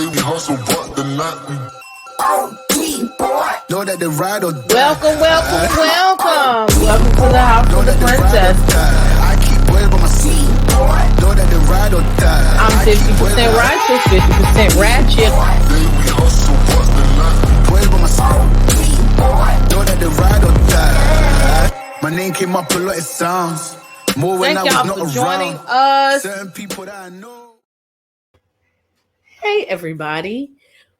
we hustle, but the night we know that the ride or die. Welcome to the House of the Princess. I keep waiting on my seat. Know that the ride or die. I'm 50% righteous, 50% ratchet. we hustle, but the night Waiting on my seat. Know that the ride or die. My name came up a lot, it sounds more when Thank I y'all was not for joining around. us. Certain people that I know. Hey, everybody.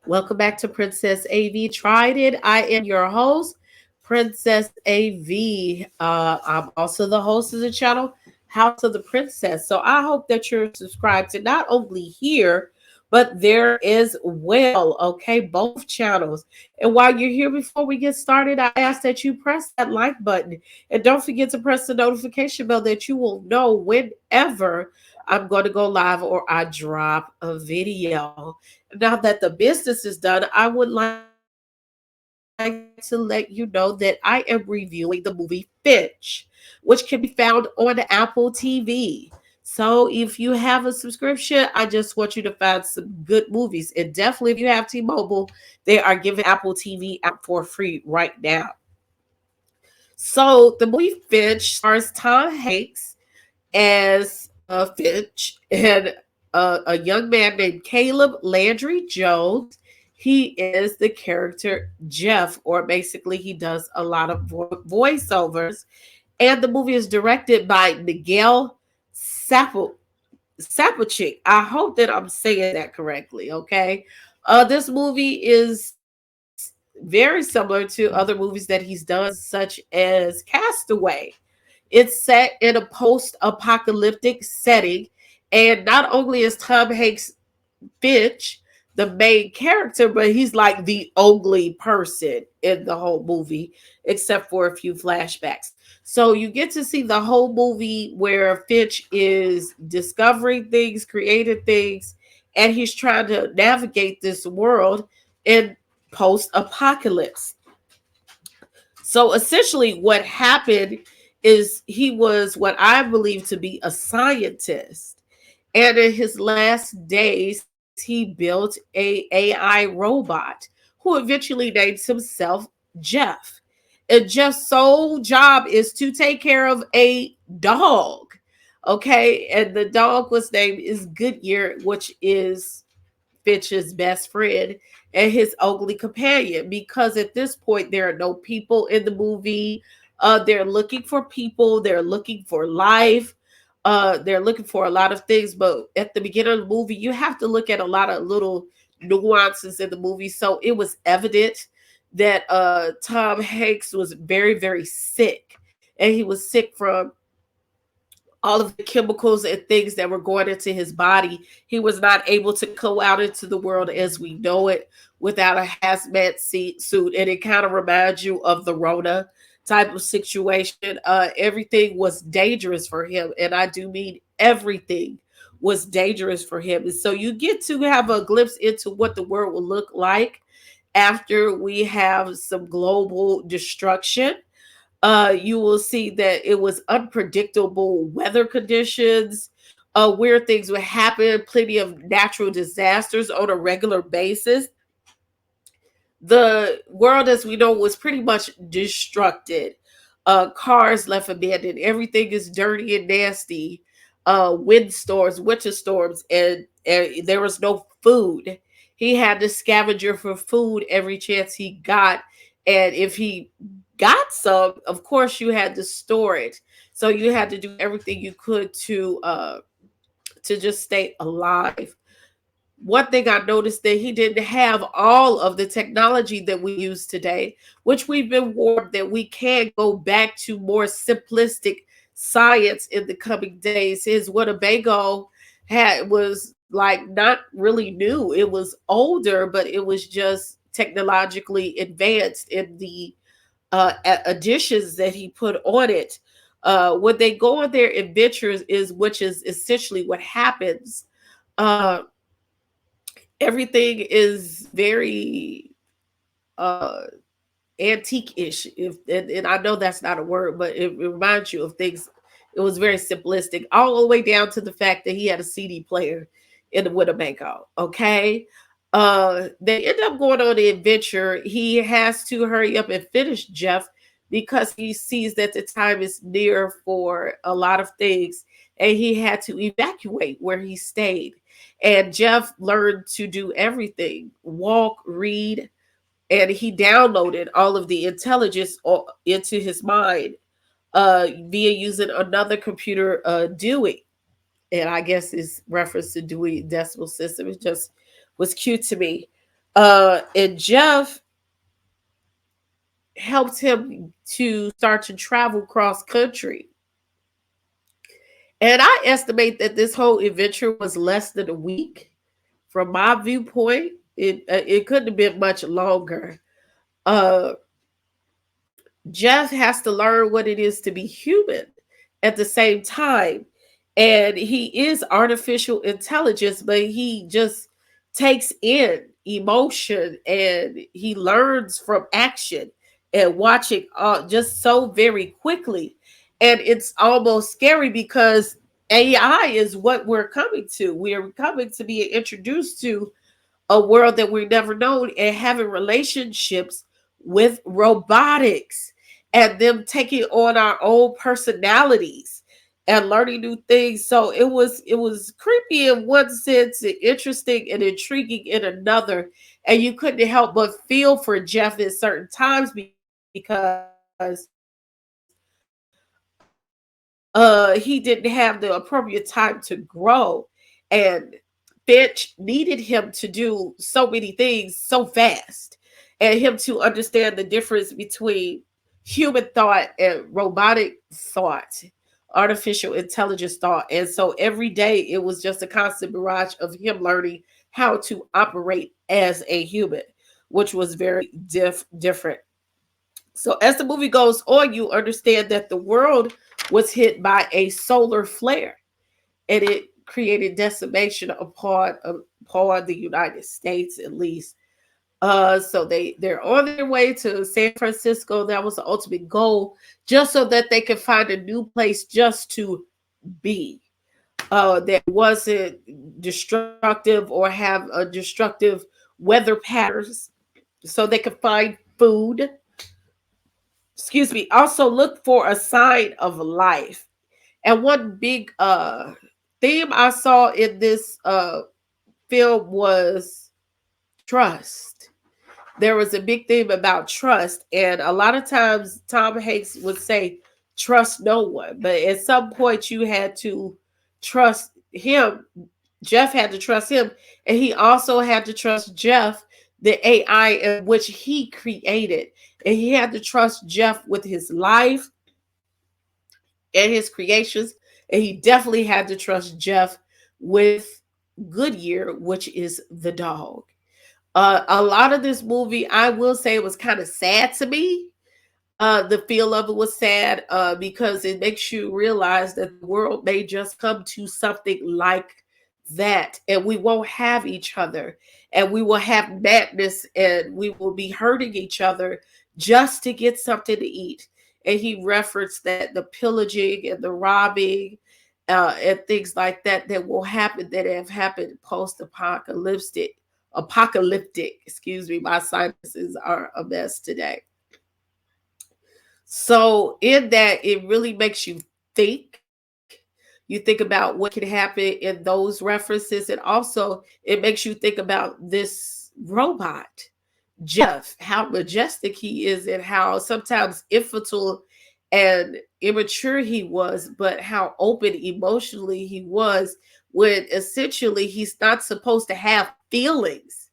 Welcome back to Princess AV Tried It. I am your host, Princess AV. I'm also the host of the channel, House of the Princess. So I hope that you're subscribed to not only here, but there as well. Okay, both channels. And while you're here, before we get started, I ask that you press that like button. And don't forget to press the notification bell that you will know whenever I'm going to go live or I drop a video. Now that the business is done, I would like to let you know that I am reviewing the movie Finch, which can be found on Apple TV. So if you have a subscription, I just want you to find some good movies. And definitely if you have T-Mobile, they are giving Apple TV out for free right now. So the movie Finch stars Tom Hanks as Finch and a young man named Caleb Landry Jones. He is the character Jeff, or basically he does a lot of voiceovers. And the movie is directed by Miguel Sapochnik. I hope that I'm saying that correctly, okay? This movie is very similar to other movies that he's done, such as Castaway. It's set in a post-apocalyptic setting, and not only is Tom Hanks Finch the main character, but he's like the only person in the whole movie, except for a few flashbacks. So you get to see the whole movie where Finch is discovering things, creating things, and he's trying to navigate this world in post-apocalypse. So essentially what happened is he was what I believe to be a scientist. And in his last days, he built a AI robot who eventually names himself Jeff. And Jeff's sole job is to take care of a dog. Okay. And the dog was named is Goodyear, which is Finch's best friend and his ugly companion, because at this point there are no people in the movie. They're looking for people, they're looking for life, they're looking for a lot of things. But at the beginning of the movie, you have to look at a lot of little nuances in the movie. So it was evident that Tom Hanks was very, very sick, and he was sick from all of the chemicals and things that were going into his body. He was not able to go out into the world as we know it without a hazmat suit. And it kind of reminds you of the Rona type of situation. Everything was dangerous for him. And I do mean everything was dangerous for him. And so you get to have a glimpse into what the world will look like after we have some global destruction. You will see that it was unpredictable weather conditions, weird things would happen, plenty of natural disasters on a regular basis. The world as we know was pretty much destructed. Cars left abandoned, everything is dirty and nasty. Windstorms, winter storms, and there was no food. He had to scavenger for food every chance he got. And if he got some, of course you had to store it. So you had to do everything you could to just stay alive. One thing I noticed that he didn't have all of the technology that we use today, which we've been warned that we can go back to more simplistic science in the coming days. His Winnebago was like not really new. It was older, but it was just technologically advanced in the additions that he put on it. When they go on their adventures which is essentially what happens. Everything is very antique-ish. And I know that's not a word, but it reminds you of things. It was very simplistic, all the way down to the fact that he had a CD player in the Winnebago. Okay. They end up going on the adventure. He has to hurry up and finish Jeff because he sees that the time is near for a lot of things, and he had to evacuate where he stayed. And Jeff learned to do everything: walk, read, and he downloaded all of the intelligence into his mind via using another computer, Dewey. And I guess it's reference to Dewey Decimal System. It just was cute to me. And Jeff helped him to start to travel cross country. And I estimate that this whole adventure was less than a week. From my viewpoint, it couldn't have been much longer. Uh, Jeff has to learn what it is to be human at the same time. And he is artificial intelligence, but he just takes in emotion and he learns from action and watching just so very quickly. And it's almost scary because AI is what we're coming to. We are coming to be introduced to a world that we've never known and having relationships with robotics and them taking on our own personalities and learning new things. So it was creepy in one sense and interesting and intriguing in another. And you couldn't help but feel for Jeff at certain times because he didn't have the appropriate time to grow. And Finch needed him to do so many things so fast and him to understand the difference between human thought and robotic thought, artificial intelligence thought. And so every day it was just a constant barrage of him learning how to operate as a human, which was very different. So as the movie goes on, you understand that the world was hit by a solar flare and it created decimation upon the United States at least. So they're on their way to San Francisco. That was the ultimate goal, just so that they could find a new place just to be. That wasn't destructive or have a destructive weather patterns, so they could find food. Excuse me. Also look for a sign of life. And one big theme I saw in this film was trust. There was a big theme about trust, and a lot of times Tom Hanks would say, "Trust no one," but at some point you had to trust him. Jeff had to trust him, and he also had to trust Jeff, the AI in which he created, and he had to trust Jeff with his life and his creations, and he definitely had to trust Jeff with Goodyear, which is the dog. A lot of this movie, I will say, it was kind of sad to me. The feel of it was sad because it makes you realize that the world may just come to something like that, and we won't have each other, and we will have madness, and we will be hurting each other just to get something to eat. And he referenced that the pillaging and the robbing and things like that will happen, that have happened apocalyptic. Excuse me, my sinuses are a mess today. So in that, it really makes you think. You think about what can happen in those references, and also it makes you think about this robot, Jeff, how majestic he is, and how sometimes infantile and immature he was, but how open emotionally he was when essentially he's not supposed to have feelings.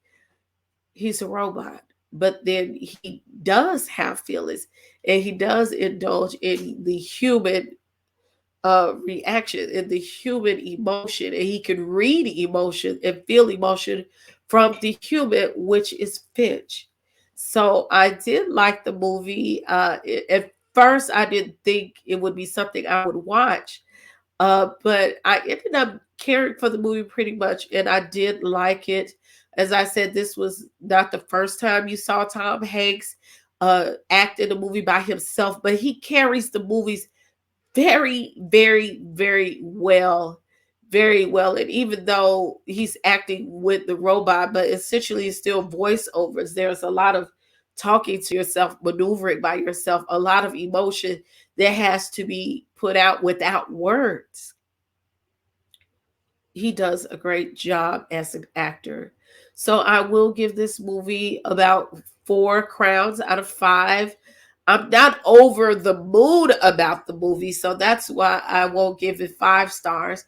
He's a robot, but then he does have feelings and he does indulge in the human reaction and the human emotion, and he can read emotion and feel emotion from the human, which is Finch. So I did like the movie. At first, I didn't think it would be something I would watch, but I ended up caring for the movie pretty much, and I did like it. As I said, this was not the first time you saw Tom Hanks act in a movie by himself, but he carries the movies very, very, very well very well. And even though he's acting with the robot, but essentially it's still voiceovers. There's a lot of talking to yourself, maneuvering by yourself, a lot of emotion that has to be put out without words. He does a great job as an actor. So I will give this movie about 4 crowns out of 5. I'm not over the mood about the movie, so that's why I won't give it 5 stars,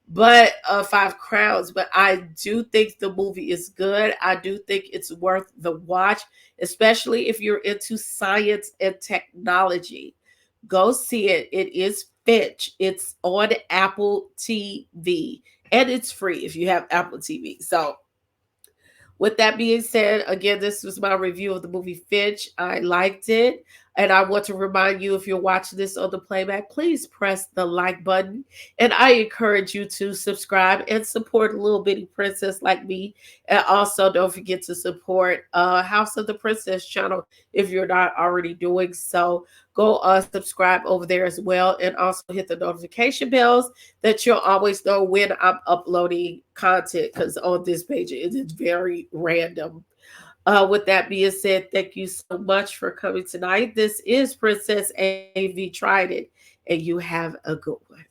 but 5 crowns. But I do think the movie is good. I do think it's worth the watch, especially if you're into science and technology. Go see it. It is Finch. It's on Apple TV, and it's free if you have Apple TV. So with that being said, again, this was my review of the movie Finch. I liked it. And I want to remind you, if you're watching this on the playback, please press the like button. And I encourage you to subscribe and support a little bitty princess like me. And also, don't forget to support House of the Princess channel if you're not already doing so. Go subscribe over there as well. And also hit the notification bells that you'll always know when I'm uploading content, because on this page it is very random. With that being said, thank you so much for coming tonight. This is Princess AV Tried It, and you have a good one.